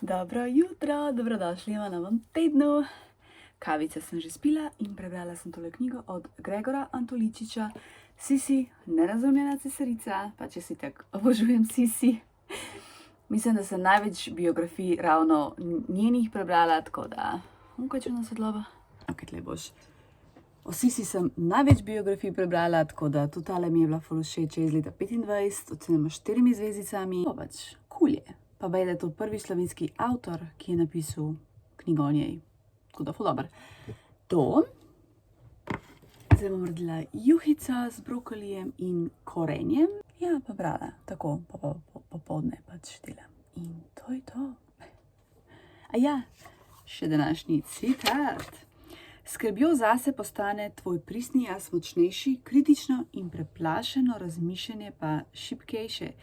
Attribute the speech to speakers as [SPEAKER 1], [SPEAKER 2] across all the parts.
[SPEAKER 1] Dobro jutro, dobrodošli v novem tednu. Kavice sem že spila in prebrala sem tole knjigo od Gregora Antoličiča, Sisi, nerazumljena cesarica, pa če si tako obožujem Sisi. Mislim, da sem največ biografij ravno njenih prebrala, tako da, kaj čudna svetloba? Ok, tle boš. O Sisi sem največ biografij prebrala, tako da tudi tale mi je bila ful všeč, iz leta 25, ocenjamo 4 zvezdicami. Pa pač, cool je. Pa bej, da je to prvi slovenski avtor, ki je napisal knjigo o njej. Tako da, ful dober. To. Zdaj bom naredila juhico z brokolijem in korenjem. Ja, pa brala, tako, popoldne pač delam. In to je to. A ja, še današnji citat. Skrbjo zase postane tvoj pristni jaz močnejši, kritično in preplašeno razmišljanje pa šibkejše.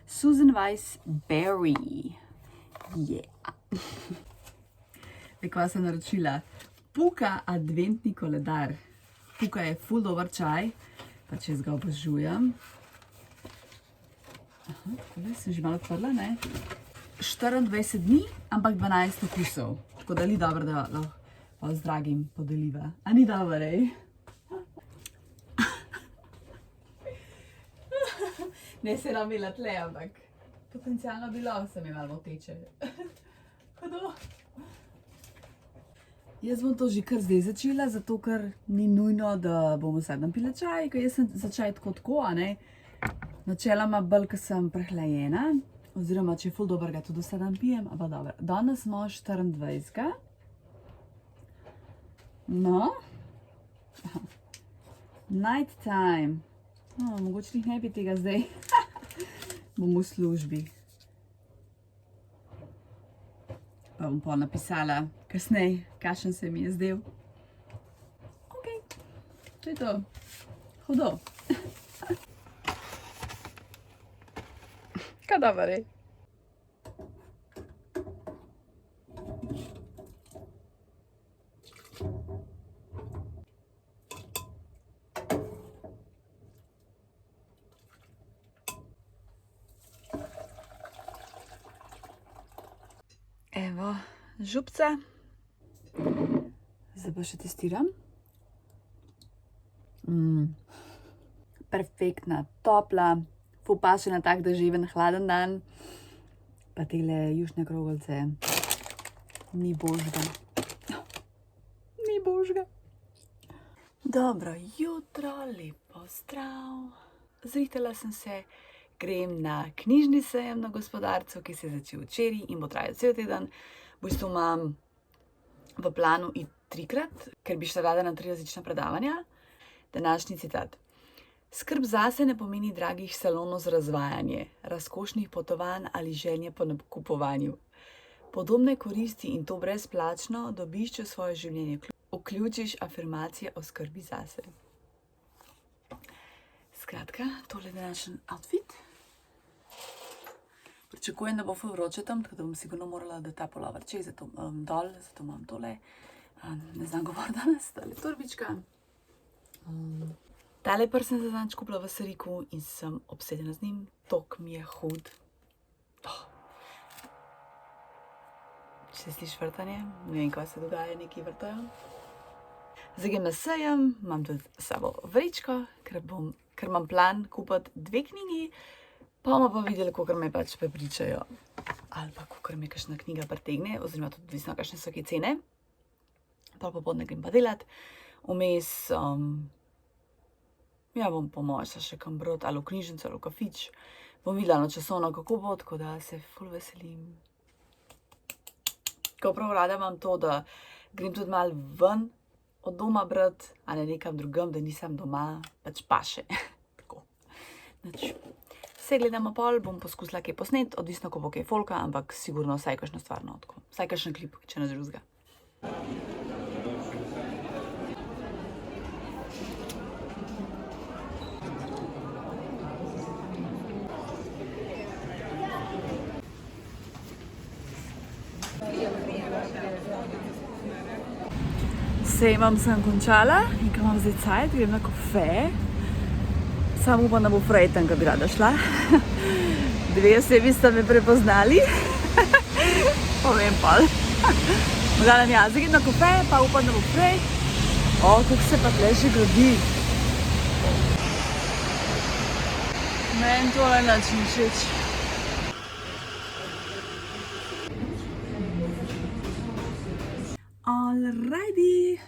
[SPEAKER 1] Susan Weiss Berry. Yeah. Nekva sem naročila Puka adventni koledar. Puka je ful dober čaj, pa če jaz ga obožujem. Aha, takole sem že malo odprla, ne? 24 dni, ampak 12 okusov. Tako da ni dobro, da lahko z dragim podeliva. A ni dobro, ej? Ne se nam imela tle, ampak potencialno bilo se mi malo moteče. Hudo. Jaz bom to že kar zdaj začela, zato ker ni nujno, da bomo vsak dan pila čaj, ker jaz sem za čaj tako, a ne. Načeloma bolj, ker sem prehlajena, oziroma če je ful dober, ga tudi vsak dan pijem, ampak dobro. Danes smo 24. No. Night time. Mogoče jih ne bi tega zdaj. Bom v službi. Pa bom pol napisala kasneje, kakšen se mi je zdel. Ok, to je to. Hudo. Kaj dobro je. Evo, župca. Zdaj pa še testiram. Perfektna, topla, ful paše na tak deževen, hladen dan. Pa tele jušne kroglice. Ni božga. Ni božga. Dobro jutro, lepo zdrav. Zrihtala sem se. Grem na knjižni sejem na Gospodarcu, ki se je začel včeraj in bo trajal cel teden. V bistvu imam v planu iti 3-krat, ker bi šla rada na 3 različna predavanja. Današnji citat. Skrb zase ne pomeni dragih salonov za razvajanje, razkošnih potovanj ali želje po nakupovanju. Podobne koristi in to brezplačno dobiš v svoje življenje. Vključiš afirmacije o skrbi zase. Skratka, tole je današnji outfit. Pričakujem, da bo ful vroče tam, tako da bom sigurno morala dati ta pulover čez, dol, zato imam tole. Ne znam govoriti danes, tale torbička. Tale prs sem zadnjič kupila v Sariku in sem obsedena z njim. Tok mi je hud. Če se sliši vrtanje, ne vem, kaj se dogaja, neki vrtajo. Zdaj grem na sejem, imam tudi s sabo vrečko, ker imam plan kupiti 2 knjigi, pa bomo pa videli, kolikor me pač prepričajo. Ali pa kolikor me kakšna knjiga pritegne, oziroma tudi odvisno, kakšne so ki cene. Pa popoldne grem pa delat. Vmes, ja, bom po moje še kam brati, ali v knjižnico, ali v kafič. Bom videla časovno, kako bo, tako da se ful veselim. Ko prav rada imam to, da grem tudi malo ven od doma brati, a ne nekam drugam, da nisem doma, pač paše. Tako. Vse gledamo pol, bom poskusila kaj posnet, odvisno, ko bo kaj folka, ampak sigurno vsaj kakšna stvar notko. Vsaj kakšen klip, če ne drugega. Sejmom sem končala in ko imam zdaj cajt, grem na kofe. Samo upam, da bo Frej tam, ko bi rada šla. 2 osebi sta me prepoznali. Povem pol. Vzamem jazik na kafe, pa upam, da bo prej. Kako se pa tle že gradi. Meni tole nič ni všeč. Alrighty.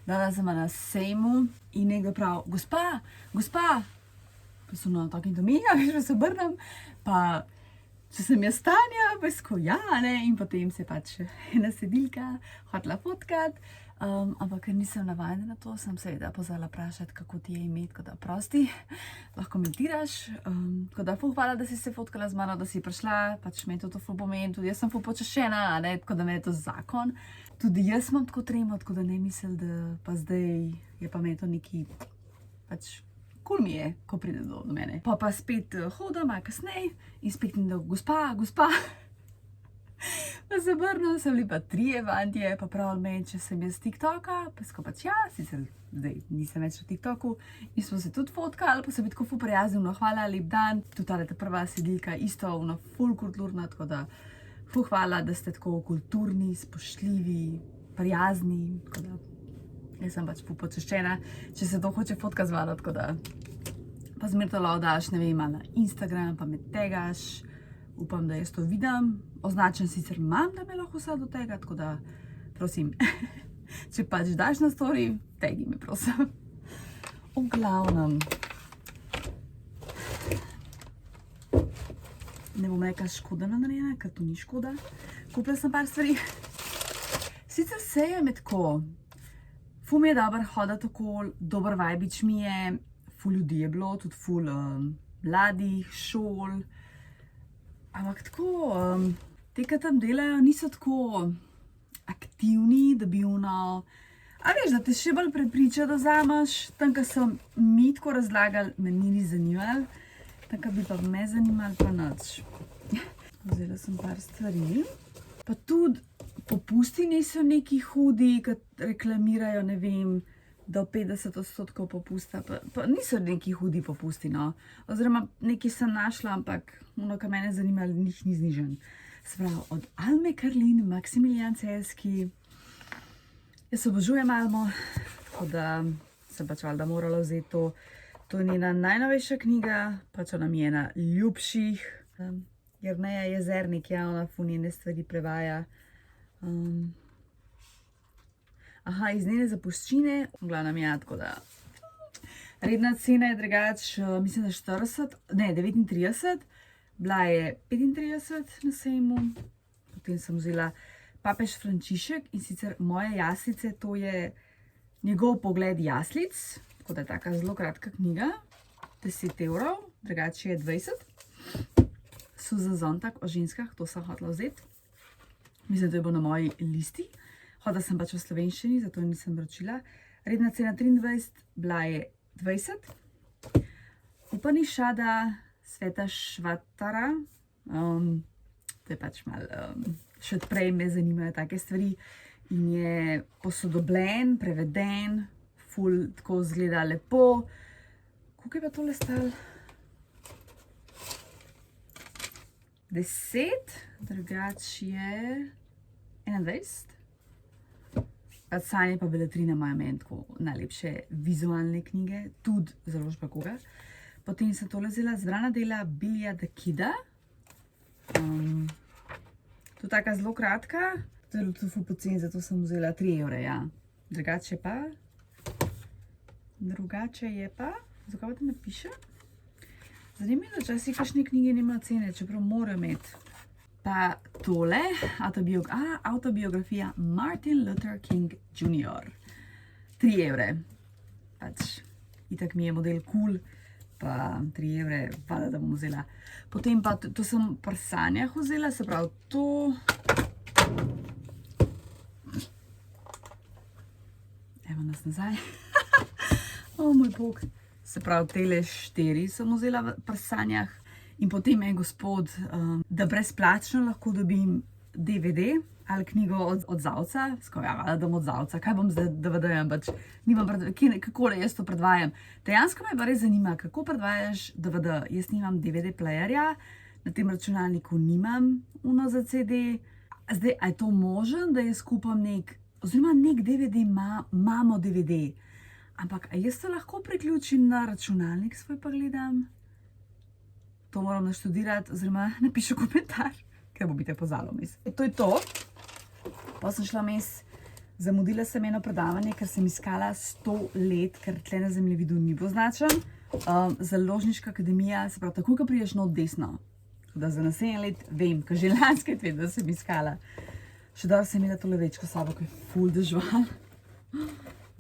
[SPEAKER 1] Danes sem na sejmu in nekdo prav, gospa, pa so na takim domija, že se obrnem, pa če sem jaz Tanja, pa sko ja, ne, in potem se pač ena sedilka hotela fotkat, ampak ker nisem navajena na to, sem seveda pozvala vprašati, kako ti je ime, tako da prosti, lahko komentiraš, tako da ful hvala, da si se fotkala z mano, da si prišla, pač meni to ful pomeni, tudi jaz sem ful počaščena, ne, tako da meni je to zakon. Tudi jaz imam tako tremo, tako da ne mislim, da pa zdaj je pa meni to neki, pač, kul mi je, ko pride do mene. Pa spet hodam, malo kasneje in spet mi da, gospa. Pa se obrnem, so bili pa 3 fantje, pa pravili meni, če sem jaz z TikToka, pa sko pač ja, sicer zdaj nisem več na TikToku in smo se tudi fotkali, pa so bili tako ful prijazni, hvala, lep dan, tudi tale ta prva sedilka, isto, ful kulturna, tako da ful hvala, da ste tako kulturni, spoštljivi, prijazni, tako da jaz sem pač ful počaščena, če se to hoče fotka z mano, tako da pa zmertalo daš, ne vem, na Instagram, pa me tegaš, upam, da jaz to vidim, označen sicer imam, da me lahko vsa do tega, tako da prosim, če pač daš na story, tagi me prosim. V glavnem, ne bom rekla škoda narejena, ker to ni škoda. Kupila sem par stvari. Sicer se je me tako, ful mi je dober hoditi okoli, dober vajbič mi je, ful ljudi je bilo, tudi ful mladih, šol. Ampak tako, te, ki tam delajo, niso tako aktivni, da bi a veš, da te še bolj prepriča, da vzameš. Tam, ko so mi tako razlagali, me ni zanimalo. Tam, ko bi pa me zanimalo, pa nič. Vzela sem par stvari. Pa tudi popusti niso neki hudi, ki reklamirajo, ne vem, do 50% popusta. Pa niso neki hudi popusti, no. Oziroma, neki sem našla, ampak kar mene zanimalo, njih ni znižen. Se pravi, od Alme Karlin, Maksimilijan Celjski. Jaz obožujem Almo, tako da sem pač valjda morala vzeti to. To je njena najnovejša knjiga, pač ona mi je ena ljubših. Jerneja Jezernik, ja, ona ful njene stvari prevaja. Aha, iz njene zapuščine, v glavnem ja, tako da. Redna cena je drugač, mislim, da 39, bila je 35 na sejmu. Potem sem vzela Papež Frančišek in sicer Moje jaslice, to je njegov pogled jaslic, tako da je taka zelo kratka knjiga, 10 €, drugače je 20. Susan Sontag o ženskah, to sem hotela vzeti. Mislim, da je bilo na moji listi. Hodila sem pač v slovenščini, zato nisem vročila. Redna cena 23, bila je 20. Upanišada Sveta Švatara, to je pač malo, še odprej me zanimajo take stvari. In je posodobljen, preveden, ful tako zgleda lepo. Koliko je pa tole stalo? 10, drugače je 21. Sanje pa Beletrina imajo meni tako najlepše vizualne knjige, tudi založba Koga. Potem sem tole vzela Zbrana dela Billyja the Kida. To je taka zelo kratka, to je bilo ful poceni, zato sem vzela 3 €, ja. Drugače je pa, zakaj pa to ne piše? Zanimivo, da včasih kakšne knjige nimajo cene, čeprav morajo imeti. Pa tole, avtobiografija Martin Luther King Jr. 3 €. Pač, itak mi je model cool, pa 3 €, hvala, da bom vzela. Potem pa, to sem pri Sanjah vzela, se pravi to. Evo nas nazaj. O moj bog. Se pravi, tele 4 sem vzela pri Sanjah. In potem je gospod, da brezplačno lahko dobim DVD ali knjigo od Zavca. Skoro, da bom od Zavca, kaj bom zdaj DVD-jem, pač kako jaz to predvajam. Dejansko me pa res zanima, kako predvajaš DVD. Jaz nimam DVD playerja, na tem računalniku nimam za CD. Zdaj, a je to možen, da jaz kupam oziroma nek DVD imamo DVD, ampak a jaz to lahko priključim na računalnik svoj pa gledam? To moram naštudirati, oziroma napišu komentar, ker bo biti pozalo mis. To je to. Pa sem šla mes, zamudila sem eno predavanje, ker sem iskala 100 let, ker tle na zemljevidu ni bil značen. Založniška akademija, se pravi, tako, ko priješ not desno. Da za naslednje let vem, ker že lanske let, da sem iskala. Še dobro sem imela tole večko sabo, ko je ful dežval.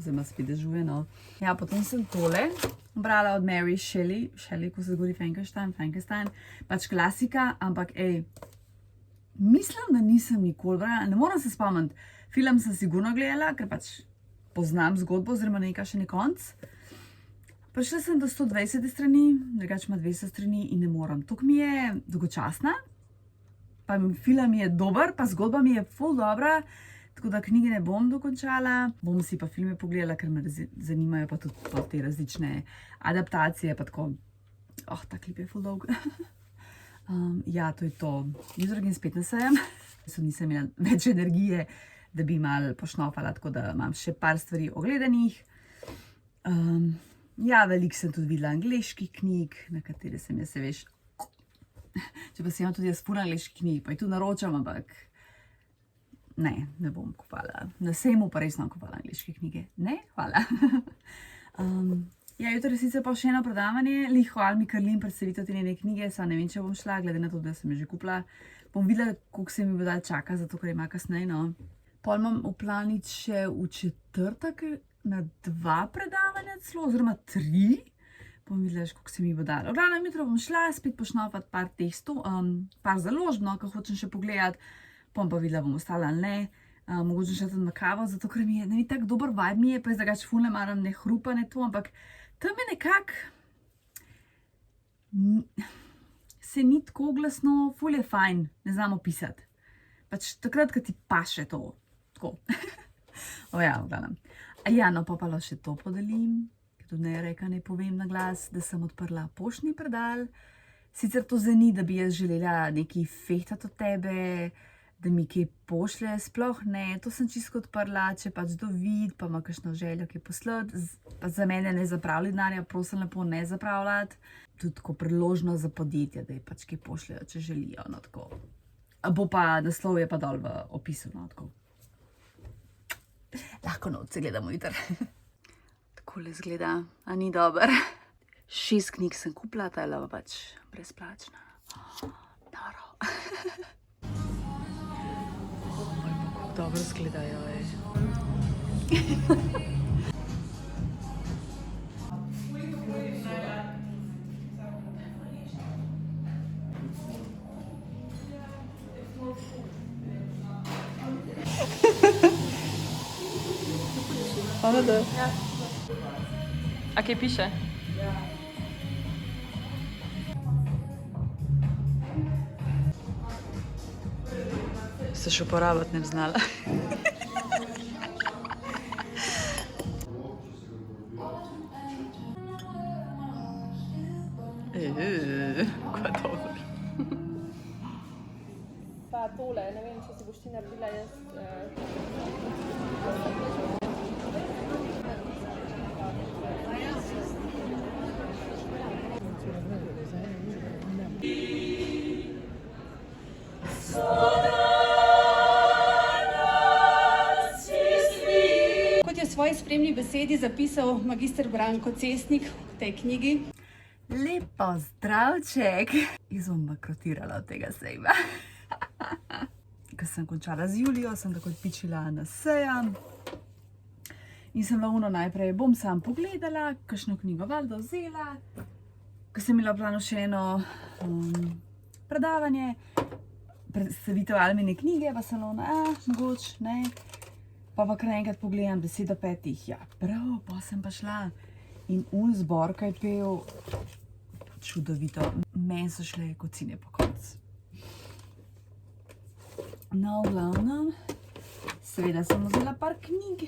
[SPEAKER 1] Zdaj spet dežuje, no. Ja, potem sem tole brala od Mary Shelley, ko se zgodi Frankenstein, pač klasika, ampak mislim, da nisem nikoli brala, ne moram se spomniti. Film sem sigurno gledala, ker pač poznam zgodbo, oziroma nekaj še ne konc. Prišla sem do 120 strani, drugače ima 200 strani in ne moram. Tok mi je dolgočasna, pa film je dober, pa zgodba mi je ful dobra, tako da knjige ne bom dokončala. Bom si pa filme pogledala, ker me zanimajo pa tudi te različne adaptacije, pa tako, ta klip je ful dolg. Ja, to je to. Jutro grem spet na sejem. Nisem imela več energije, da bi malo pošnofala, tako da imam še par stvari ogledanih. Ja, veliko sem tudi videla angleških knjig, na katere sem jaz, se veš, če pa si imam tudi jaz ful angleških knjig, pa jih tudi naročam, ampak ne bom kupovala. Na sejmu pa res bom kupovala angleške knjige. Ne, hvala. Ja, jutri sicer pa še eno predavanje, Liho Almi Karlin predstavitev te njene knjige, sam ne vem, če bom šla, glede na to, da sem jo že kupila. Bom videla, koliko se mi bo dal čaka, zato ker ima kasneje, no. Pol imam v planici še v četrtek na 2 predavanja celo, oziroma 3. Bom videla, koliko se mi bo dalo. V glavnem jutro bom šla spet pošnofati par testov, par založb, no, ko hočem še pogledati. Bom pa videla, bom ostala ali ne. Mogoče še tudi na kavo, zato ker mi je, ne vem, tak dober vibe mi je, pa jaz drugače ful ne maram ne hrupa, ne to, ampak tam je nekako, se ni tako glasno, ful je fajn, ne znam opisati. Pač takrat, ko ti paše to, tako. Ja, v glavnem. Ja, no, pa še to podelim, ker tudi ne reka, ne povem na glas, da sem odprla poštni predal. Sicer to zdaj ni, da bi jaz želela nekaj fehtati od tebe, da mi kaj pošlje, sploh ne, to sem čisto odprla, če pač dovid, pa ima kakšno željo kaj poslati, pa za mene ne zapravljati denarja, prosim lepo ne zapravljati. Tudi tako priložnost za podjetje, da je pač kaj pošljejo, če želijo, no tako. Bo pa naslov je pa dol v opisu, no tako. Lahko novce gledamo jutri. Takole zgleda, a ni dober. 6 knjig sem kupila, ta je lava pač brezplačna. Noro. Kako dobro zgledajo, Ona da. Ja. A kaj piše? Se še uporabljati ne bi znala. Kaj dobro.
[SPEAKER 2] Pa tole, ne vem, če si boš ti naredila jaz. Kot je v svoji spremni besedi zapisal magister Branko Cesnik v tej knjigi.
[SPEAKER 1] Lep pozdravček! Jaz bom bankrotirala od tega sejma. Ko sem končala z Julijo, sem takoj pičila na sejem. In sem najprej bom sam pogledala, kakšno knjigo valjda vzela. Ko sem imela v planu še eno predavanje, predstavitev Almine knjige, pa sem mogoče, ne. Pa kar enkrat pogledam 10 do 5, ja prav, pa sem pa šla. In zbor, kaj je pel, čudovito. Meni so šle kocine po koncu. No, v glavnem, seveda sem vzela par knjig.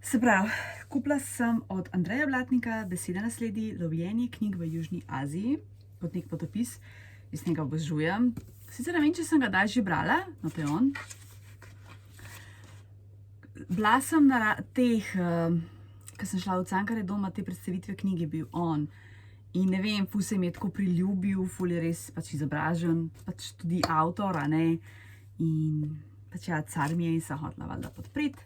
[SPEAKER 1] Se pravi, kupila sem od Andreja Blatnika Beseda nasledi lovljenje knjig v Južni Aziji, kot nek potopis, jaz njega obožujem. Sicer ne vem, če sem ga daj že brala, no to je on. Bila sem na teh, ko sem šla v Cankarje doma, te predstavitve knjige, bil on. In ne vem, ful se mi je tako priljubil, ful je res pač izobražen, pač tudi avtor, a ne. In pač ja, car mi je in sem hotela valjda podpreti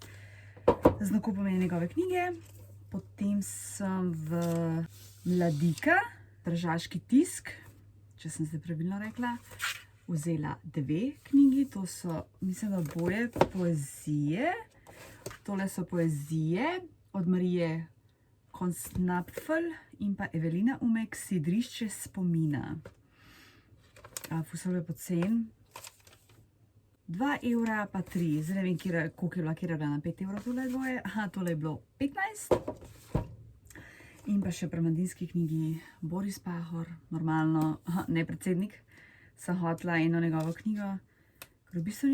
[SPEAKER 1] z nakupom njegove knjige. Potem sem v Mladika, Tržaški tisk, če sem se pravilno rekla, vzela 2 knjigi. To so, mislim, da oboje poezije. Tole so poezije od Marije Konsnapfel in pa Evelina Umek, Sidrišče spomina. Ful so bile poceni. 2 evra pa 3. Zdaj ne vem, koliko je bila, kjer je bila na 5 evrov tole dvoje. Aha, tole je bilo 15. In pa še pri mladinski knjigi Boris Pahor, normalno, ne predsednik, sem hotela eno njegovo knjigo, ker v bistvu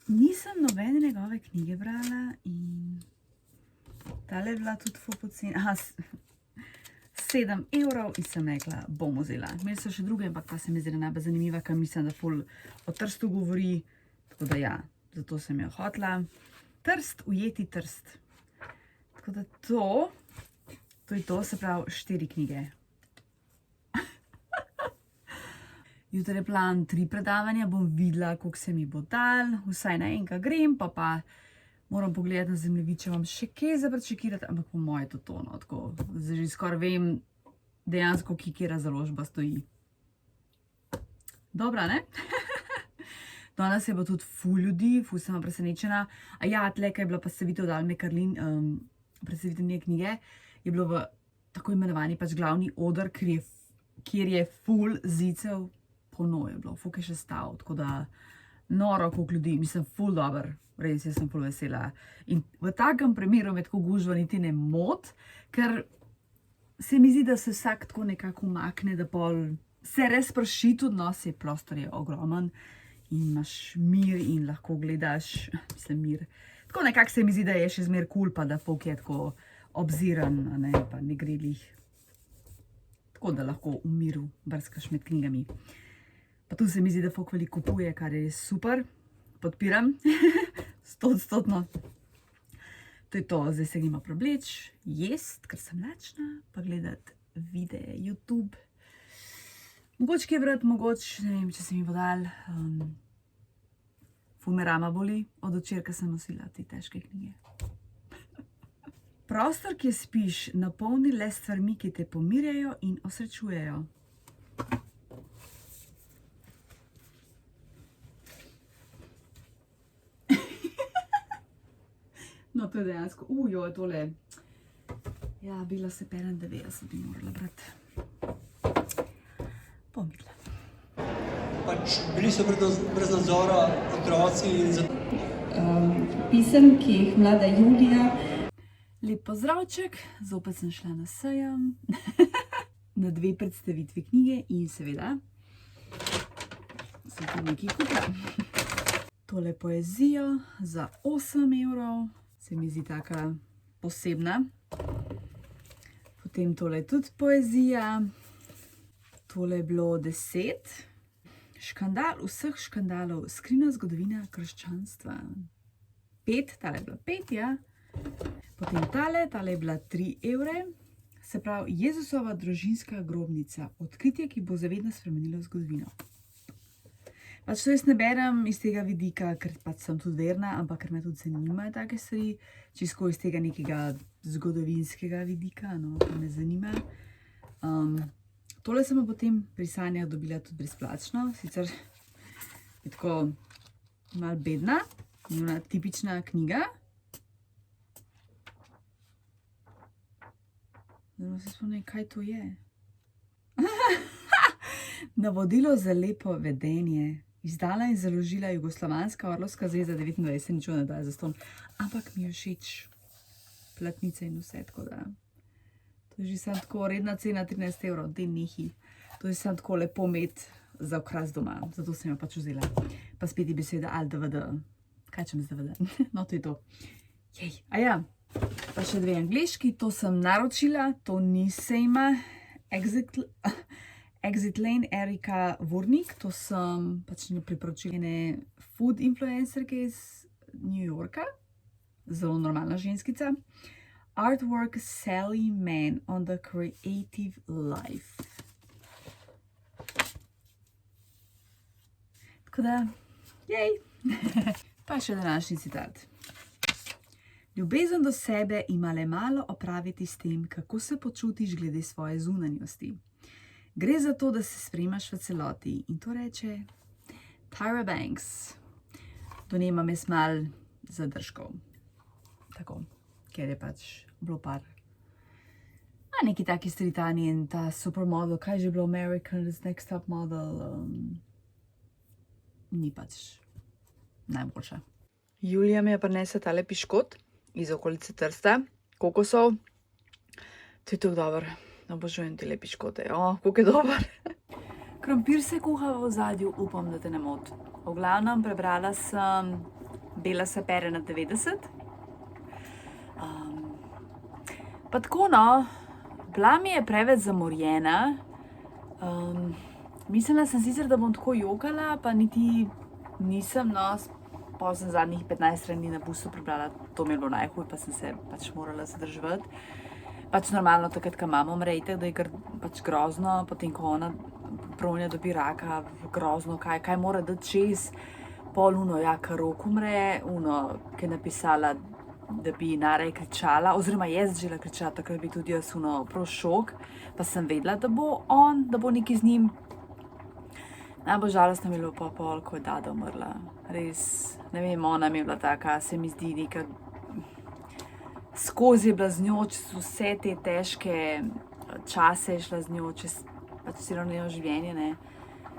[SPEAKER 1] nisem nobene njegove knjige brala in tale je bila tudi ful poceni. Aha, 7 evrov in sem rekla, bom vzela. Imeli so še druge, ampak ta se mi zdela najbolj zanimiva, ker mislim, da ful o Trstu govori, tako da ja, zato sem jo hotela. Trst, ujeti Trst. Tako da to je to, se pravi 4 knjige. Jutri je plan 3 predavanja, bom videla, koliko se mi bo dal, vsaj na enega grem, pa moram pogledati na zemljevid, če imam še kaj za prečekirati, ampak po moje to tono, tako, zdaj že skoraj vem dejansko, kjera založba stoji. Dobra, ne? Danes je bilo tudi ful ljudi, ful sem presenečena. A ja, tleka je bila predstavitev od Alme Karlin, predstavitev njene knjige, je bilo v tako imenovani pač glavni oder, kjer je ful zicev, polno je bilo, ful je še stav, tako da noro koliko ljudi, mislim, ful dober, res, jaz sem ful vesela. In v takem primeru me tako gužva niti ne mot, ker se mi zdi, da se vsak tako nekako umakne, da pol se res sprši tudi, no, se prostor je ogromen in imaš mir in lahko gledaš, mislim, mir. Tako nekako se mi zdi, da je še zmer kul, pa da folk je tako obziran, ne, pa ne gre lih. Tako da lahko v miru brskaš med knjigami. Pa tu se mi zdi, da folk veliko kupuje, kar je super. Podpiram. 100%. To je to, zdaj se gremo prevleč, jest, ker sem lačna, pa gledati videe, YouTube. Mogoče kaj brati, mogoče, ne vem, če se mi bo dal. Ful me rama boli od včeraj, ko sem nosila te težke knjige. Prostor, kjer spiš, napolni le s stvarmi, ki te pomirjajo in osrečujejo. No, to je dejansko, joj, tole. Ja, bila se 95, bi morala brati. Pomidla.
[SPEAKER 3] Pač bili so brez nadzora otroci in zato...
[SPEAKER 2] Pisem, ki jih mlada Julija.
[SPEAKER 1] Lep pozdravček, zopet sem šla na sejem, na 2 predstavitvi knjige in seveda sem tudi nekaj kupila. Tole poezijo za 8 evrov, se mi zdi taka posebna. Potem tole tudi poezija, tole je bilo 10. Škandal vseh škandalov, skrivna zgodovina krščanstva. 5, tale je bila 5, ja. Potem tale je bila 3 evre. Se pravi, Jezusova družinska grobnica, odkritje, ki bo zavedno spremenilo zgodovino. Pač to jaz ne berem iz tega vidika, ker pač sem tudi verna, ampak ker me tudi zanimajo take stvari, čisto iz tega nekega zgodovinskega vidika, no, to me zanima. Tole sem pa potem pri Sanjah dobila tudi brezplačno, sicer je tako malo bedna, njuna tipična knjiga. Zdaj se spomnim, kaj to je. Navodilo za lepo vedenje. Izdala in založila Jugoslovanska orlovska zveza 29, nič ne daje zastonj. Ampak mi je všeč platnice in vse, tako da. To je že sam tako redna cena 13 evrov, dej nehi. To je sam tako lepo imeti za okras doma, zato sem jo pač vzela. Pa spet je beseda ali DVD. Kaj čem z DVD? No, to je to. Jej, a ja. Pa še 2 angleški, to sem naročila, to ni Sejma, Exit Lane, Erika Vornik, to sem pač priporočila ene food influencerke iz New Yorka, zelo normalna ženskica. Artwork Sally Mann on the Creative Life. Tako da, jej! Pa še današnji citat. Ljubezen do sebe ima le malo opraviti s tem, kako se počutiš glede svoje zunanjosti. Gre za to, da se sprejmaš v celoti, in to reče Tyra Banks. Do nje imam jaz mal zadržkov. Tako, ker je pač bilo par. Neki taki stritani in ta supermodel, kaj že bilo American's Next Top Model, ni pač najboljša. Julija mi je prinesla tale piškot iz okolice Trsta, kokosov. To je tako dober. Obožujem te piškote. Koliko je dober. Krompir se kuha v ozadju, upam, da te ne moti. V glavnem, prebrala sem Bela se pere na 90. Pa tako, no, bila mi je preveč zamorjena. Mislila sem sicer, da bom tako jokala, pa niti nisem, no. Pa sem zadnjih 15 strani na busu prebrala, to mi je bilo najhuj, pa sem se pač morala zadrževati. Pač normalno, takrat, ko mama umre, itak, da je kar pač grozno, potem, ko ona Bronja dobi raka, grozno, kaj mora dati čez, pol ja, ko Rok umre, ki je napisala, da bi naraj kričala, oziroma jaz žela kričala, takrat bi tudi jaz prav šok, pa sem vedela, da bo on, da bo nekaj z njim. Najbolj žalostno mi je bilo pa pol, ko je Dada umrla. Res, ne vem, ona mi je bila taka, se mi zdi neka, skozi je bila z njo, čez vse te težke čase je šla z njo, čez pač celo njeno življenje, ne.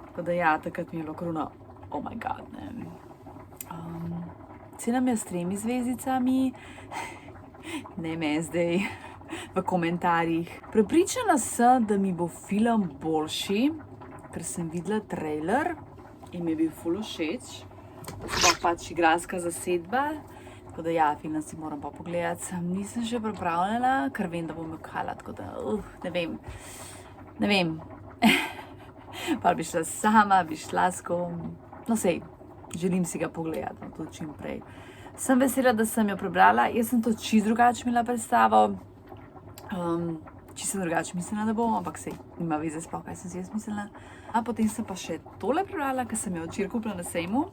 [SPEAKER 1] Tako da ja, takrat mi je bilo kar oh my god, ne. Nam je s 3 zvezdicami, ne me zdaj v komentarjih. Prepričana sem, da mi bo film boljši, ker sem videla trailer in mi je bil ful všeč. Sploh pač igralska zasedba, tako da ja, film si moram pa pogledati. Nisem še pripravljena, ker vem, da bom jokala, tako da ne vem. Pa bi šla sama, bi šla s kom, no sej. Želim si ga pogledati, tudi čim prej. Sem vesela, da sem jo prebrala. Jaz sem to čisto drugače imela predstavo. Čisto drugače mislila, da bo, ampak sej, nima veze sploh, kaj sem si jaz mislila. A potem sem pa še tole prebrala, ker sem jo včeraj kupila na sejmu.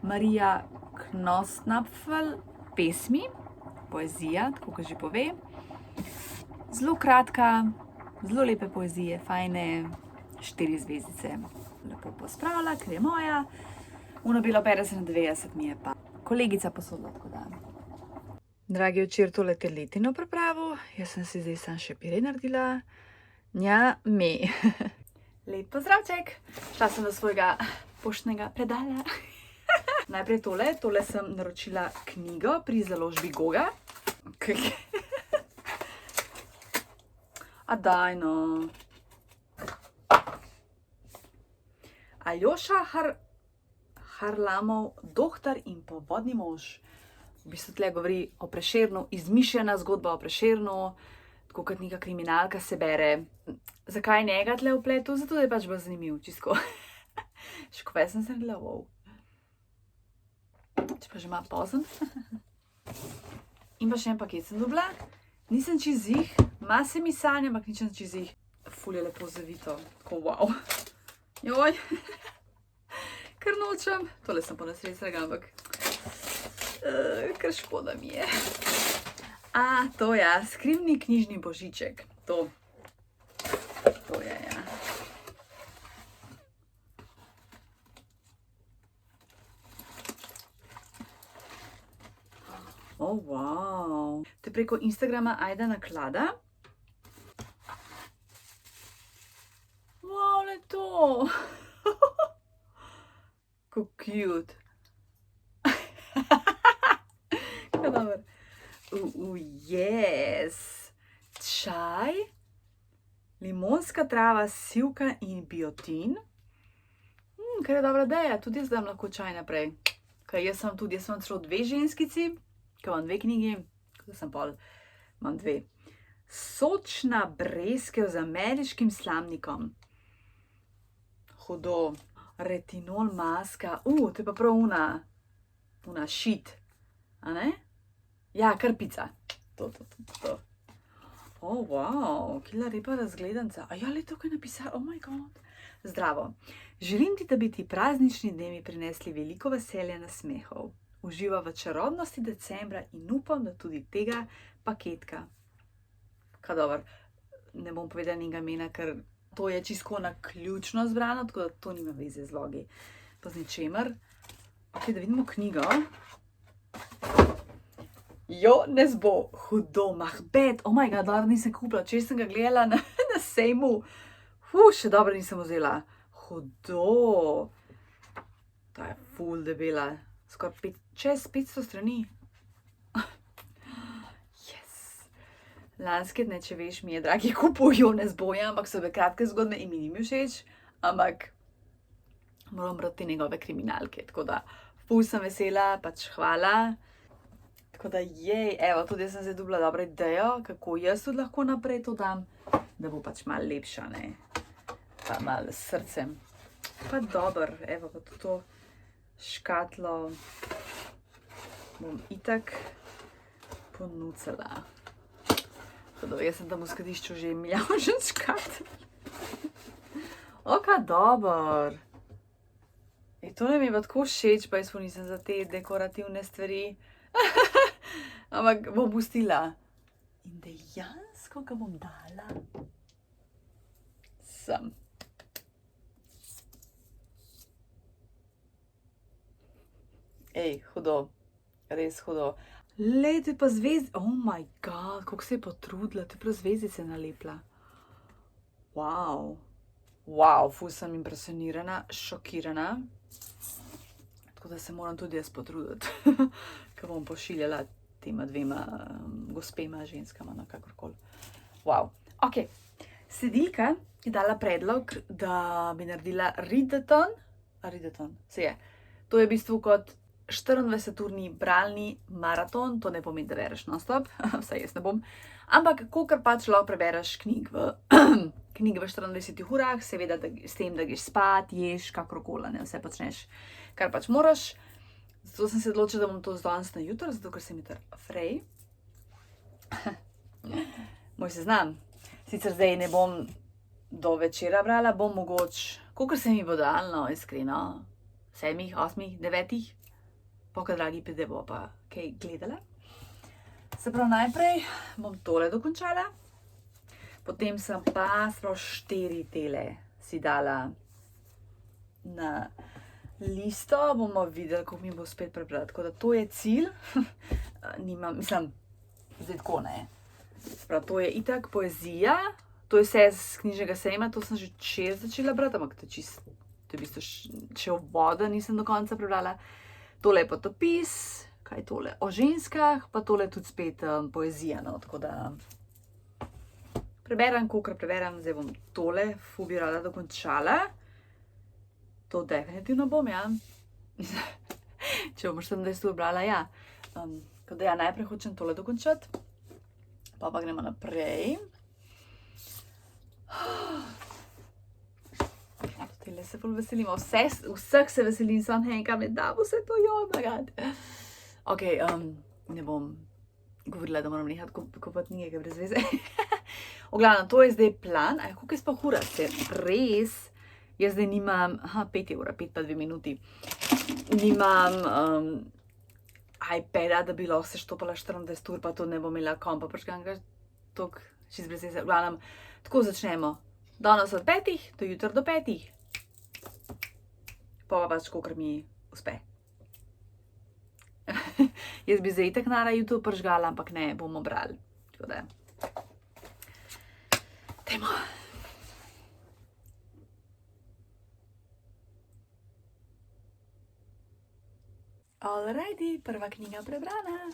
[SPEAKER 1] Marija Knostnapfel, Pesmi, poezija, tako kot že pove. Zelo kratka, zelo lepe poezije, fajne, 4 zvezdice. Lepo pospravila, ker je moja. Belo pere se na 90 mi je pa kolegica posodila, tako da. Dragi včer, tole te letino pripravo, jaz sem si zdaj sam še pire naredila. Nja, me. Lep pozdravček, šla sem do svojega poštnega predala. Najprej tole sem naročila knjigo pri založbi Goga. A daj no. Aljoša Harlamov, Dohtar in povodni mož. V bistvu tle govori o Prešernu, izmišljena zgodba o Prešernu, tako kot neka kriminalka se bere. Zakaj njega tle vpletu? Zato, da je pač bolj zanimiv, čisto. Še ko sem se naredila, wow. Če pa že malo pozen. In pa še en paket sem dobila. Nisem čizih, ma se mi sanja, ampak ničem čizih. Ful je lepo zavito, tako wow. Joj. Ker nočem. Tole sem po nesrečnega, ampak ker škoda mi je. To ja, skrivni knjižni božiček. To je, ja. Wow. To je preko Instagrama Ajda Naklada. Wow, le to. Kako cute. Kako dober. Yes. Čaj, limonska trava, sivka in biotin. Kar je dobra ideja, tudi jaz dam lahko čaj naprej. Kaj jaz sem celo 2 ženskici, ker imam 2 knjigi, da sem pol, imam 2. Sočna breskev z ameriškim slamnikom. hudo. Retinol maska, to je pa prav una shit, a ne? Ja, krpica. To. Wow, kila lepa razgledanca. A ja, le tukaj napisala, oh my god. Zdravo. Želim ti, da bi ti praznični dnevi prinesli veliko veselja in nasmehov. Uživa v čarobnosti decembra in upam, da tudi tega paketka. Kaj dobro, ne bom povedala njega imena, ker to je čisto naključno zbrano, tako da to nima veze z logi. Pa z ničemer. Ok, da vidimo knjigo. Jo, ne zbo, hudo, Macbeth, oh my god, dobro nisem kupila, če sem ga gledala na sejmu. Še dobro nisem vzela. Hudo. Ta je ful debela. Skoraj čez 500 strani. Yes. Lanske dne, če veš, mi je dragi kupil Jonas Boja, ampak so bile kratke zgodbe in mi ni mi všeč. Ampak moram brati njegove kriminalke. Tako da ful sem vesela, pač hvala. Tako da jej, evo, tudi jaz sem zdaj dobila dobro idejo, kako jaz tudi lahko naprej to dam, da bo pač malo lepša, ne. Pa malo s srcem. Pa dobro, evo, pa tudi to škatlo bom itak ponucala. Tako da jaz sem tam v skladišču že milijon škatl. Oka, dobro. To ne mi je pa tako všeč, pa jaz nisem za te dekorativne stvari. Ampak bom pustila. In dejansko ga bom dala sem. Hudo. Res hudo. Lej, to je pa zvezdica. Oh my god, koliko se je potrudila. To je prav zvezdice nalepila. Wow. Wow, ful sem impresionirana, šokirana. Tako da se moram tudi jaz potruditi, ko bom pošiljala tema dvema gospema, ženskama, no kakorkoli. Wow. Ok, sledilka je dala predlog, da bi naredila readathon. Readathon, se je. To je v bistvu kot 24-urni bralni maraton, to ne pomeni, da bereš non-stop, vsaj jaz ne bom, ampak kolikor pač lahko prebereš knjig v 24 urah, seveda s tem, da greš spat, ješ, kakorkoli, ne, vse počneš, kar pač moraš. Zato sem se odločila, da bom to danes na jutro, zato ker sem jutr frej. Moj seznam. Sicer zdaj ne bom do večera brala, bom mogoče, kolikor se mi bo dalo, iskreno, 7, 8, 9, pokaj dragi pride bo pa kaj gledala. Se pravi, najprej bom tole dokončala, potem sem pa 4 tele si dala na listo, bomo videli, kako mi bo spet prebrati. Tako da to je cilj, mislim, zdaj tako ne. Se pravi, to je itak poezija, to je vse z knjižnega sejma, to sem že včeraj začela brati, ampak to je v bistvu še voda, nisem do konca prebrala. Tole je potopis, kaj je tole, o ženskah, pa tole je tudi spet poezija, no, tako da preberem, kolikor preberem, zdaj bom tole ful bi rada dokončala. To definitivno bom, ja. Če bom 24 ur brala, ja. Tako da ja, najprej hočem tole dokončati, pa gremo naprej. Tele se ful veselimo, vseh se veselim, sam enkrat me da vse to, jo, magad. Ok, ne bom govorila, da moram nehati kupati knjige brez veze. V glavnem, to je zdaj plan, koliko je sploh ura, se res, jaz zdaj nimam, 5 ura, 5 pa 2 minuti, nimam iPada, da bi lahko se štopala 24 ur, pa to ne bom imela kompa, prečkanega, toliko, čist brez veze. V glavnem, tako začnemo, danes od 5 do jutr do 5. Pa pač, kolikor mi uspe. Jaz bi zdaj itak na YouTube pržgala, ampak ne, bomo brali. Tako da. Dajmo. Alrighty, prva knjiga prebrana.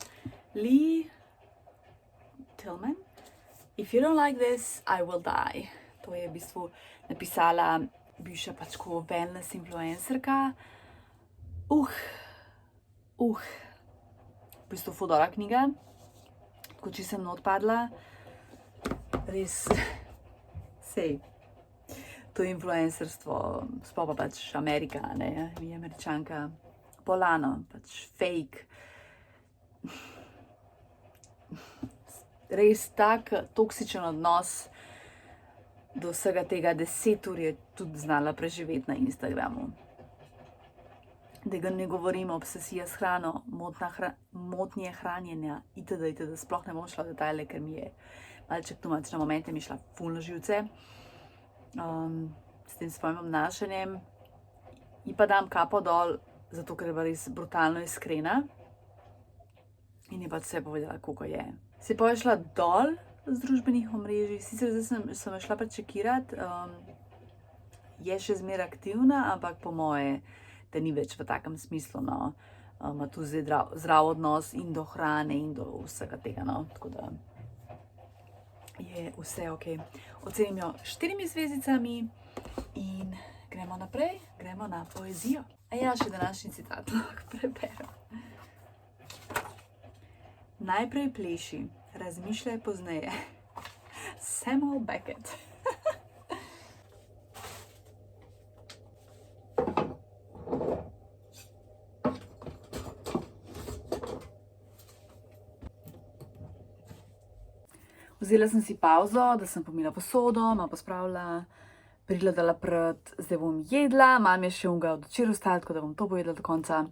[SPEAKER 1] Lee Tillman. If you don't like this, I will die. To je v bistvu napisala bivša pač ko wellness influencerka. V bistvu ful dobra knjiga. Tako če sem not padla. Res, sej. to influencerstvo, sploh pa pač Amerika, ne, mi Američanka, bolano, pač fake. Res tak toksičen odnos do vsega tega, 10 ur je tudi znala preživeti na Instagramu. Da ga ne govorimo, obsesija s hrano, motnje hranjenja itd. Sploh ne bom šla v detajle, ker mi je malček tumač, na momente mi šla ful na živce s tem svojim obnašanjem. In pa dam kapo dol, zato ker je res brutalno iskrena in je pač vse povedala, koliko je. Se pa je šla dol z družbenih omrežij, sicer zdaj sem jo šla prečekirati, je še zmeraj aktivna, ampak po moje, da ni več v takem smislu, no. Ima tu zdaj zdrav odnos in do hrane in do vsega tega, no. Tako da je vse ok. Ocenim jo 4 zvezdicami in gremo naprej, gremo na poezijo. A ja, še današnji citat lahko preberem. Najprej pleši, razmišljaj pozneje. Samuel Beckett. Vzela sem si pauzo, da sem pomila posodo, malo pospravila, prigledala pred, zdaj bom jedla, mam je še unga od včeraj ostalo, tako da bom to pojedla do konca.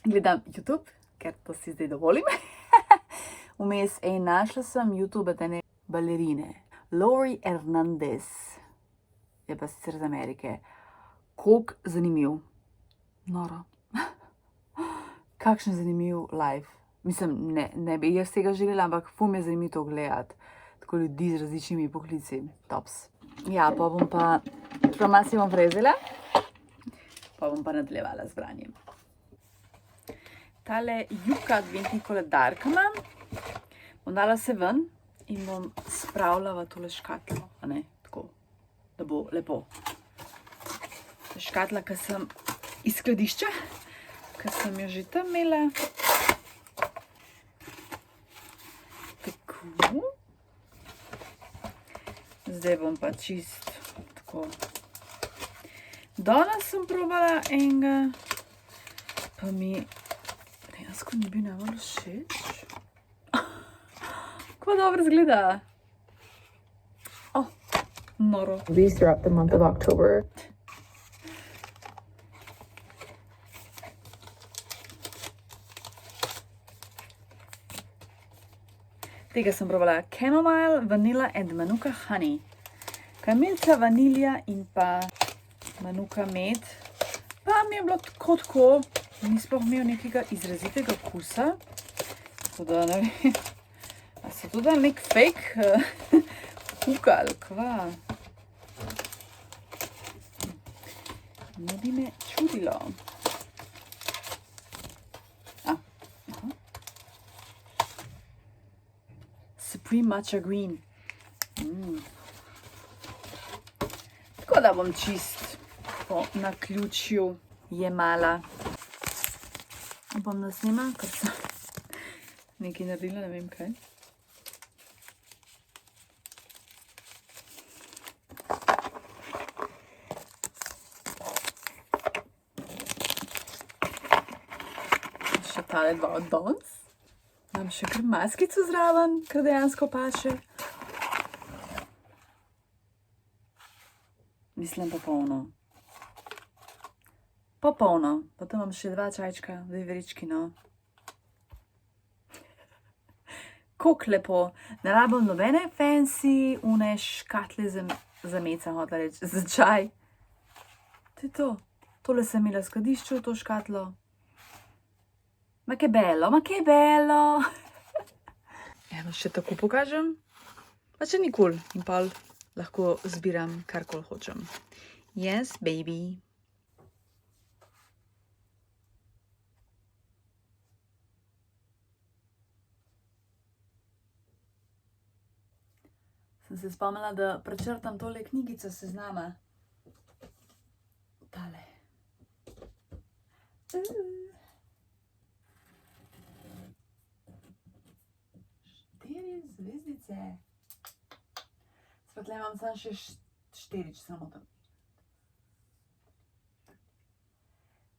[SPEAKER 1] Gledam YouTube, ker to si zdaj dovolim. Vmes našla sem YouTube od ene balerine, Laurie Hernandez, je pa sicer iz Amerike. Koliko zanimiv, noro. Kakšen zanimiv live. Mislim, ne bi jaz tega želela, ampak ful mi je zanimivo to gledati. Tako ljudi z različnimi poklici. Tops. Ja, pa bom pa, si bom prezela, pa bom pa nadaljevala z branjem. Tale Juka adventni koledar, ki imam, bom dala se ven in bom spravila v tole škatlo, a ne, tako, da bo lepo. Škatla, ki sem iz skladišča, ki sem jo že tam imela. Tako. Zdaj bom pa čist tako. Danes sem probala enega, pa mi dejansko ni bil najbolj všeč. Kako dobro izgleda. Oh, noro.
[SPEAKER 4] Released throughout the month of October.
[SPEAKER 1] Tega sem probala Chamomile, Vanilla and Manuka Honey. Kamilca, vanilja in pa Manuka med. Pa mi je bilo tako, ni sploh imel nekega izrazitega okusa. Tako da ne vem, a se to da nek fake kuka ali kva. Ne bi me čudilo. Supreme Matcha Green. Tako da bom čist po naključju jemala. Bom nasnima, ker sem nekaj naredila, ne vem kaj. Še tale dva od danes. Imam še kar maskico zraven, ker dejansko paše. Mislim popolno. Popolno. Potem imam še 2 čajčka, 2 vrečki, no. Koliko lepo. Ne rabim nobene fancy, une škatle za meca, hotla reči, za čaj. To je to. Tole sem imela v skladišču, to škatlo. Ma che bello, ma che bello! Evo, še tako pokažem. Pa če ni cool. In pol lahko zbiram karkoli hočem. Yes, baby. Sem se spomnila, da prečrtam tole knjigico seznama. Tale. 4 zvezdice. Svetle imam samo še 4, če se ne motim.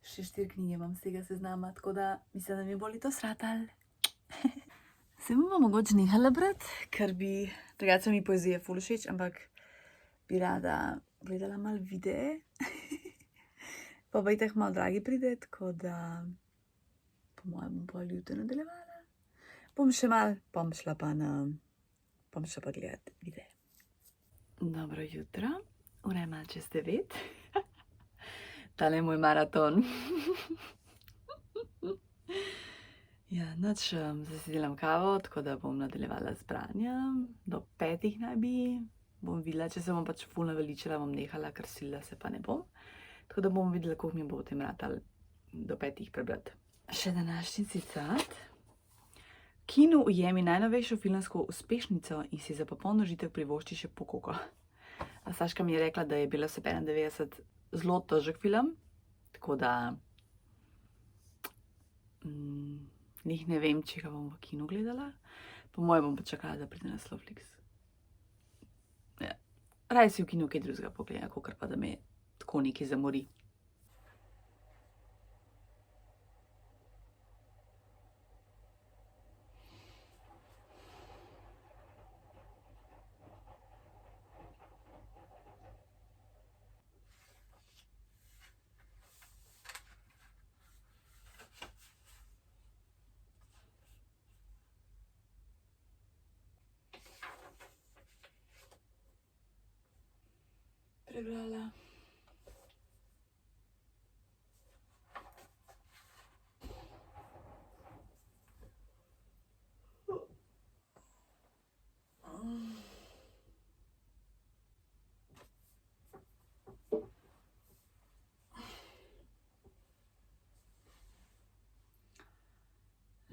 [SPEAKER 1] Še 4 knjige imam z tega seznama, tako da mislim, da mi bo letos ratal. Se bomo mogoče nehala brati, ker bi, drugače mi poezija ful všeč, ampak bi rada gledala malo videe. Pa itak malo dragi pride, tako da po mojem bom pol jutri nadaljevala. Bom še malo, bom šla pa gledat videe. Dobro jutro, ura je malo čez 9. Tale je moj maraton. Ja, noč zdaj si delam kavo, tako da bom nadaljevala z branjem. Do 5 naj bi. Bom videla, če se bom pač ful naveličala, bom nehala, ker silila se pa ne bom. Tako da bom videla, koliko mi bo v tem ratal do 5 prebrati. Še današnji citat. V kinu ujemi najnovejšo filmsko uspešnico in si za popoln užitek privošči še pokoko. A Saška mi je rekla, da je bila vse 91 zelo težek film, tako da njih ne vem, če ga bom v kinu gledala. Po moje bom pa čakala, da pride na Slowflix. Ja. Raje si v kinu kaj drugega pogledam, kakor pa da me tako nekaj zamori. Prebrala.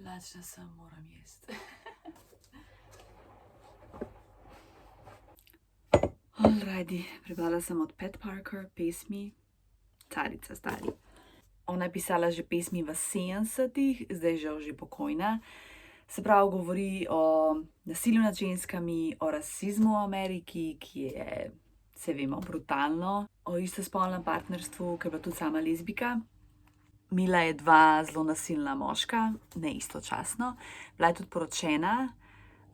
[SPEAKER 1] Lačna sem, moram jesti. Alrighty, prebrala sem od Pat Parker pesmi Carica stari. Ona je pisala že pesmi v 70-ih, zdaj žal že pokojna. Se pravi, govori o nasilju nad ženskami, o rasizmu v Ameriki, ki je, se vemo, brutalno, o istospolnem partnerstvu, ker je bila tudi sama lezbika. Imela je 2 zelo nasilna moška, ne istočasno. Bila je tudi poročena,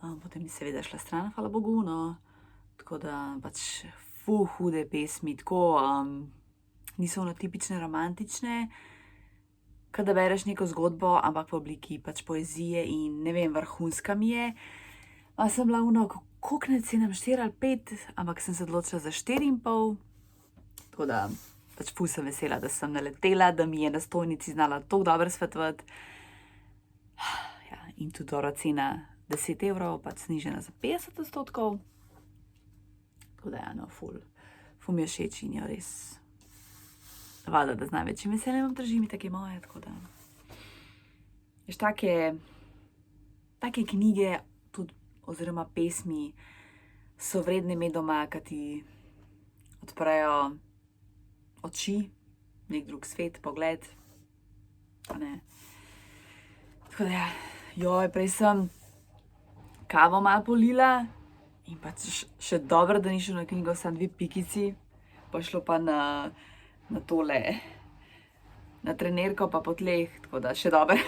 [SPEAKER 1] potem je seveda šla stran, hvala Bogu, no. Tako da pač ful hude pesmi, tako niso ono tipične romantične, kad da bereš neko zgodbo, ampak v obliki pač poezije in ne vem, vrhunska mi je. Pa sem bila ono, koliko naj cenim, 4 ali 5, ampak sem se odločila za 4,5. Tako da pač ful sem vesela, da sem naletela, da mi je na stojnici znala tako dobro svetovati. Ja, in tudi dobra cena 10 evrov, pač snižena za 50%. Tako da ja, no, ful mi je všeč in jo res valjda, da z največjim veseljem vam držim, tako je moje, tako da. Veš, take knjige tudi, oziroma pesmi so vredne imeti doma, kad ti odprejo oči, nek drug svet, pogled, a ne. Tako da ja, joj, prej sem kavo malo polila in pač še dobro, da ni šlo na knjigo samo 2 pikici, pa šlo pa na tole, na trenerko pa po tleh, tako da še dobro.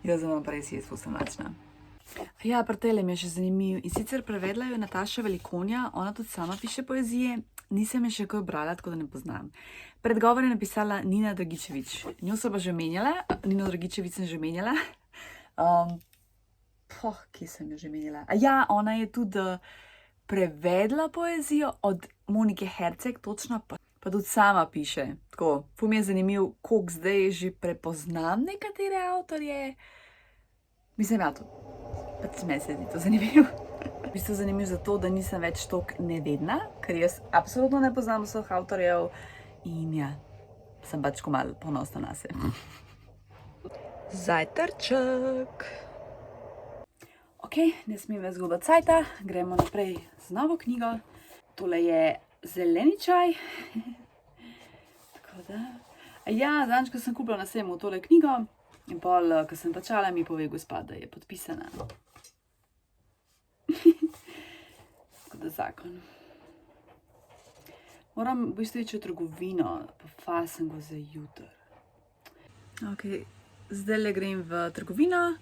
[SPEAKER 1] Jaz zdaj moram pa res jesti, ful sem lačna. Ja, pri tele mi je še zanimiv in sicer prevedla jo Nataša Velikonja, ona tudi sama piše poezije, nisem je še kaj brala, tako da ne poznam. Predgovor je napisala Nina Dragičević, njo sem pa že omenjala, Nino Dragičević sem že omenjala. Kje sem jo že menila? Ja, ona je tudi prevedla poezijo od Monike Herceg, točno pa tudi sama piše. Tako, ful mi je zanimiv, koliko zdaj že prepoznam nekatere avtorje. Mislim, ja, to pač meni se zdi to zanimivo. V bistvu zanimiv zato, da nisem več toliko nevedna, ker jaz absolutno ne poznam vseh avtorjev in ja, sem pač ko malo ponosna nase. Zajtrček. Ok, ne smem več zgubati cajta, gremo naprej z novo knjigo. Tole je Zeleni čaj. Tako da. Ja, zadnjič, ko sem kupila na sejmu tole knjigo in pol, ko sem plačala, mi pove gospa, da je podpisana. Tako da zakon. Moram v bistvu iti v trgovino, pa fasim go za jutr. Ok, zdaj le grem v trgovino,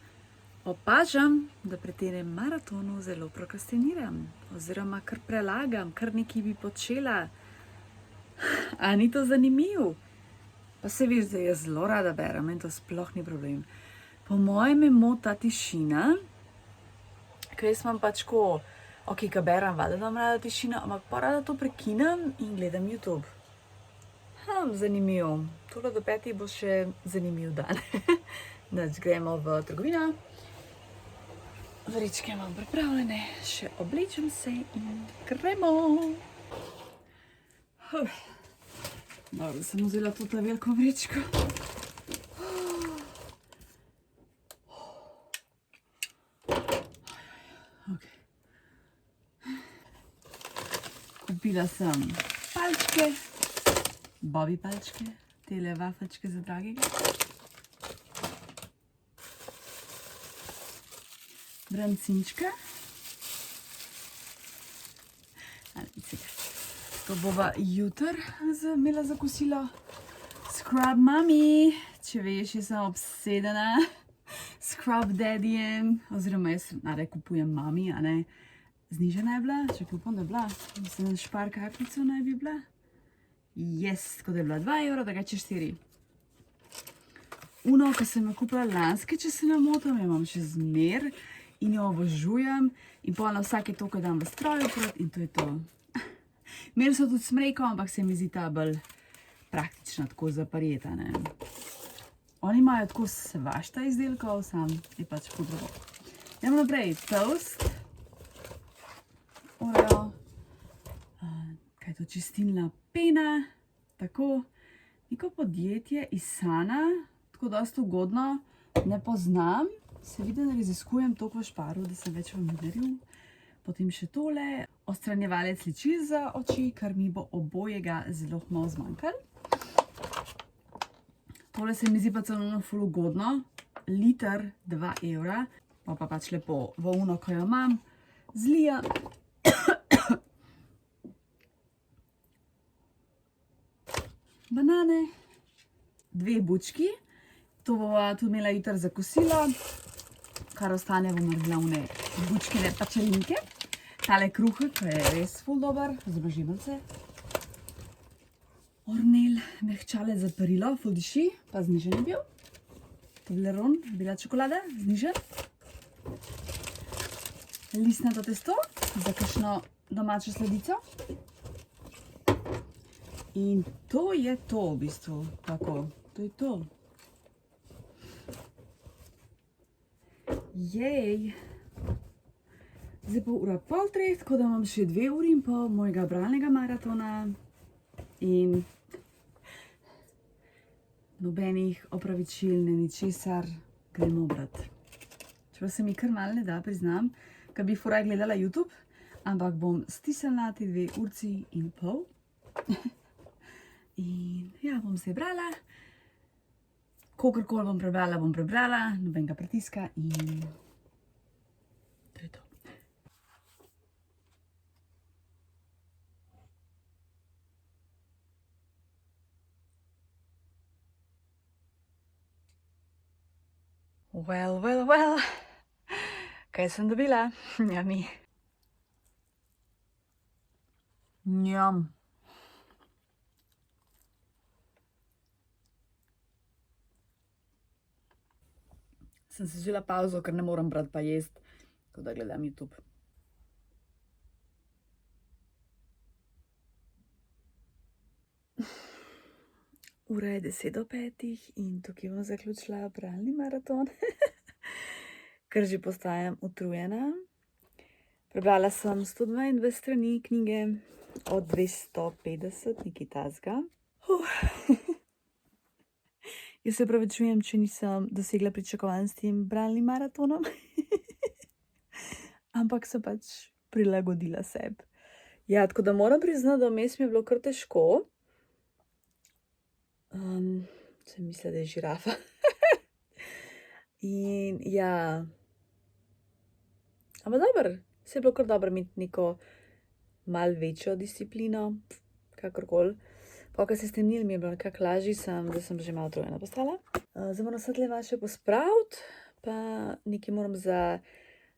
[SPEAKER 1] opažam, da pri tem maratonu zelo prokrastiniram, oziroma kar prelagam, kar nekaj bi počela. A ni to zanimivo? Pa se veš, da jaz zelo rada berem in to sploh ni problem. Po mojem me mota tišina, ker jaz imam pač ko, ok, ko berem, valjda imam rada tišino, ampak pa rada to prekinem in gledam YouTube. Zanimivo. Tole do 5 bo še zanimiv dan. Danes gremo v trgovino. Vrečke imam pripravljene, še oblečem se in gremo. Dobro, da sem vzela to veliko vrečko. Okay. Kupila sem palčke, Bobby palčke, tele vafelčke za dragega. Brancinčka. To bova jutr imela za kosilo. Scrub Mami, če veš, jaz sem obsedena. Scrub Daddyjem, oziroma jaz rada kupujem Mami, a ne. Znižana je bila, čakaj, upam, da je bila. Mislim, špar kartico naj bi bila. Yes, tako da je bila 2 evra, drugače 4. Uno, ko sem jo kupila lanske, če se ne motim, jo imam še zmer in jo obožujem. In pol na vsake toliko dam v stroju prot in to je to. Imeli so tudi smrejko, ampak se mi zdi ta bolj praktična, tako za prijeta, ne. Oni imajo tako svašta izdelkov, sam je pač podobno. Idemo naprej, toast. Oreo. Kaj je to, čistilna pena. Tako. Neko podjetje iz Sana, tako dosti ugodno, ne poznam. Se vidi, da raziskujem toliko v Šparu, da sem več v Müllerju. Potem še tole, odstranjevalec ličil za oči, kar mi bo obojega zelo malo zmanjkalo. Tole se mi zdi pa celo ful ugodno, liter 2 evra, pa pač lepo v uno, ko jo imam, zlija. Banane, 2 bučki, to bova tudi imela jutr za kosilo, kar ostane bom naredila one bučkine pačelinke. Tale kruhek, ki je res ful dober, zobložimance. Ornel, mehčalec za perilo, ful diši, pa znižen je bil. Toblerone, bela čokolada, znižen. Listnato testo, za kakšno domačo sladico. In to je to v bistvu, tako, to je to. Jej! Zdaj pa 2:30, tako da imam še 2 uri in pol mojega bralnega maratona in nobenih opravičil, ne ničesar, gremo brat. Čeprav se mi kar malo ne da, priznam, ker bi furaj gledala YouTube, ampak bom stisnila te 2 urci in pol. In ja, bom se brala. Kogarkoli bom prebrala, nobenega pritiska in to je to. Well. Kaj sem dobila? Njami. Njam. Sem si vzela pauzo, ker ne moram brati pa jesti, tako da gledam YouTube. Ura je 10:05 in tukaj bom zaključila bralni maraton, ker že postajam utrujena. Prebrala sem 122 strani knjige od 250, nekaj takega. Jaz se opravičujem, če nisem dosegla pričakovanj s tem bralnim maratonom, ampak sem pač prilagodila sebi. Ja, tako da moram priznati, da vmes mi je bilo kar težko. Sem mislila, da je žirafa. In ja, ampak dobro, se je bilo kar dobro imeti neko malo večjo disciplino, kakorkoli. Pa, ko se stemnili, mi je bilo nekako lažje, da sem že malo utrujena postala. Zdaj moram vse tle vaše pospraviti, pa nekaj moram za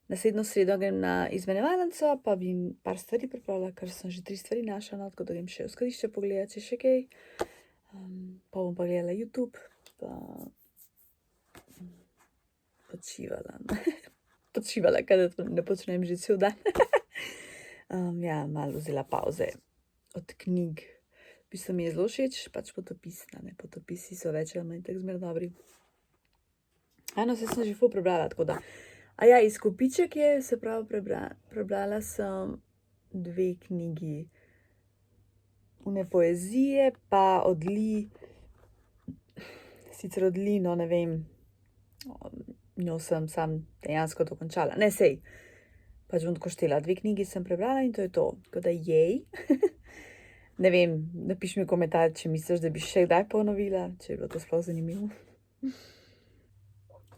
[SPEAKER 1] naslednjo sredo grem na izmenjevalnico, pa bi jim par stvari pripravila, ker sem že 3 stvari našla, no, tako da grem še v skladišče pogledati, če še kaj. Pa bom pa gledala YouTube, pa počivala. Počivala, kaj da ne počnem že cel dan. Ja, malo vzela pauze od knjig. V bistvu mi je zelo všeč, pač potopisna, ne, potopisi so več ali manj tako zmer dobri. No, se sem že ful prebrala, tako da. A ja, izkupiček je, se pravi, prebrala sem 2 knjigi. Une poezije, pa od Li, sicer od Li, no ne vem, njo sem sam dejansko dokončala. Ne, sej, pač bom tako štela, 2 knjigi sem prebrala in to je to. Tako da jej. Ne vem, napiš mi komentar, če misliš, da bi še kdaj ponovila, če je bilo to sploh zanimivo.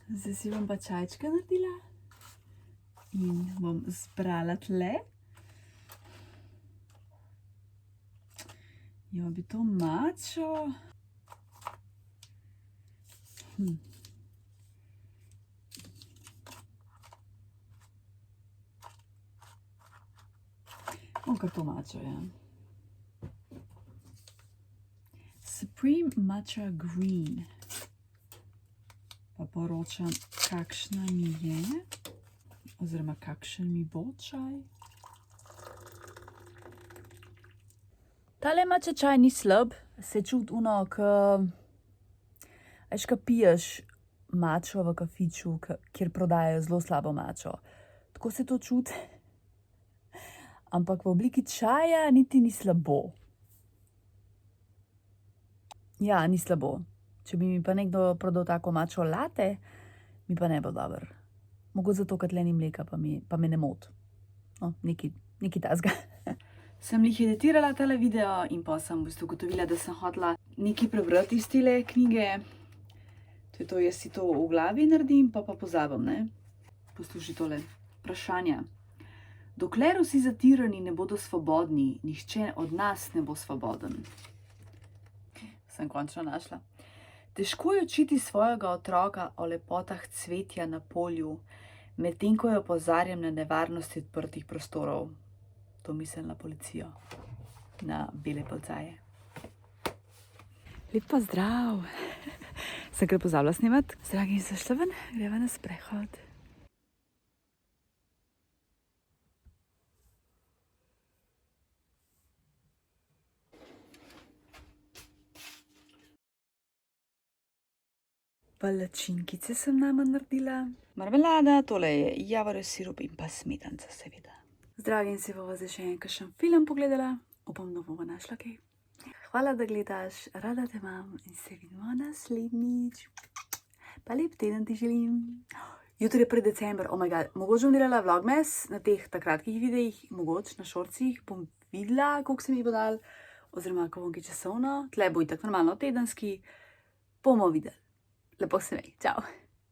[SPEAKER 1] Zdaj si bom pa čajčka naredila in bom zbrala tle. Jo, bi to mačo. Bom kar to mačo, ja. Supreme Matcha Green. Pa poročam, kakšna mi je, oziroma kakšen mi bo čaj. Tale matcha čaj ni slab, se čuti ono, ko piješ mačo v kafiču, kjer prodajajo zelo slabo mačo. Tako se to čuti. Ampak v obliki čaja niti ni slabo. Ja, ni slabo. Če bi mi pa nekdo prodal tako mačo latte, mi pa ne bo dobro. Mogoče zato, ker tle ni mleka, pa me ne moti. No, nekaj tazga. Sem jih editirala tale video in pa sem v bistvu ugotovila, da sem hotela nekaj prebrati iz tele knjige. To je to, jaz si to v glavi naredim, pa pozabim, ne? Poslušaj tole. Vprašanja. Dokler vsi zatirani ne bodo svobodni, nihče od nas ne bo svoboden. Sem končno našla. Težko je učiti svojega otroka o lepotah cvetja na polju, medtem ko jo opozarjam na nevarnosti odprtih prostorov. To mislim na policijo, na bele policaje. Lep pozdrav! Sem kar pozabila snemati. Dragi, so šla ven, greva na sprehod. Palačinkice sem nama naredila. Marmelada, tole je javorjev sirup in pa smetanca, seveda. Dragi, in se bova zdaj še kakšen film pogledala. Upam, da bova našla kaj. Hvala, da gledaš, rada te imam in se vidimo naslednjič. Pa lep teden ti želim. Jutri je 1. december, oh my god, mogoče bom delala vlogmas na teh kratkih videih, mogoče na šorcih, bom videla, koliko se mi bo dal, oziroma ko bom kaj časovno, tle bo itak normalno tedenski, bomo videli. Lepo se mej, čau.